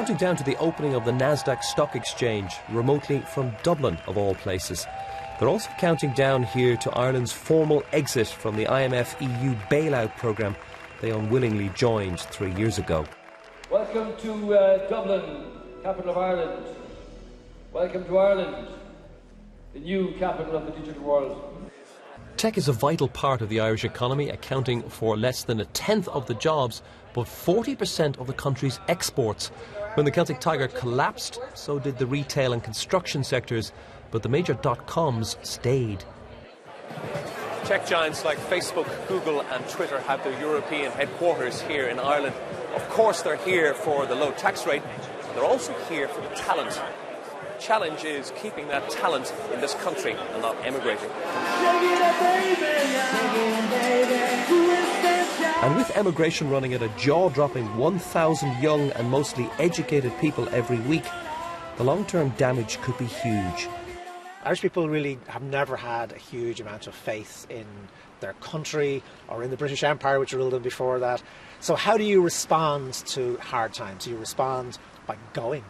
counting down to the opening of the Nasdaq Stock Exchange, remotely from Dublin, of all places. They're also counting down here to Ireland's formal exit from the IMF EU bailout programme they unwillingly joined 3 years ago. Welcome to Dublin, capital of Ireland. Welcome to Ireland, the new capital of the digital world. Tech is a vital part of the Irish economy, accounting for less than a tenth of the jobs, but 40% of the country's exports. When the Celtic Tiger collapsed, so did the retail and construction sectors, but the major dot-coms stayed. Tech giants like Facebook, Google and Twitter have their European headquarters here in Ireland. Of course they're here for the low tax rate, but they're also here for the talent. The challenge is keeping that talent in this country and not emigrating. And with emigration running at a jaw-dropping 1,000 young and mostly educated people every week, the long-term damage could be huge. Irish people really have never had a huge amount of faith in their country or in the British Empire, which ruled them before that. So how do you respond to hard times? You respond by going,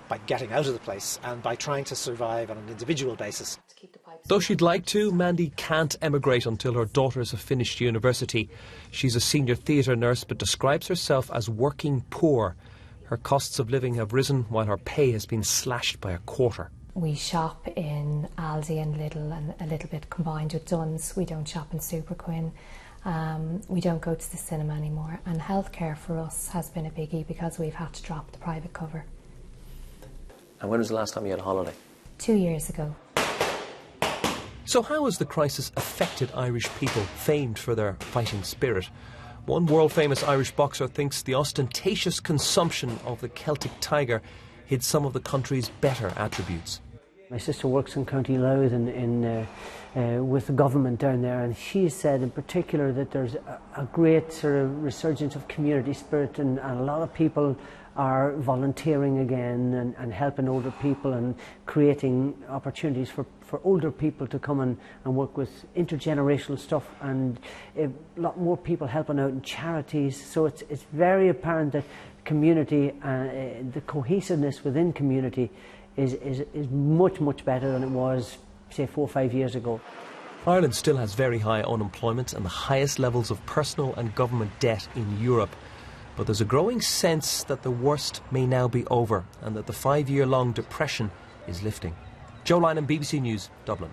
by getting out of the place and by trying to survive on an individual basis. Though she'd like to, Mandy can't emigrate until her daughters have finished university. She's a senior theatre nurse but describes herself as working poor. Her costs of living have risen while her pay has been slashed by a quarter. We shop in Aldi and Lidl and a little bit combined with Dunn's. We don't shop in Super Quinn. We don't go to the cinema anymore. And healthcare for us has been a biggie because we've had to drop the private cover. And when was the last time you had a holiday? 2 years ago. So how has the crisis affected Irish people famed for their fighting spirit? One world-famous Irish boxer thinks the ostentatious consumption of the Celtic Tiger hid some of the country's better attributes. My sister works in County Louth with the government down there, and she said in particular that there's a great sort of resurgence of community spirit, and a lot of people are volunteering again and helping older people and creating opportunities for older people to come and work with intergenerational stuff, and a lot more people helping out in charities. So it's very apparent that community, the cohesiveness within community is much better than it was, say, 4 or 5 years ago. Ireland still has very high unemployment and the highest levels of personal and government debt in Europe. But there's a growing sense that the worst may now be over and that the 5-year-long depression is lifting. Joe Lynham, BBC News, Dublin.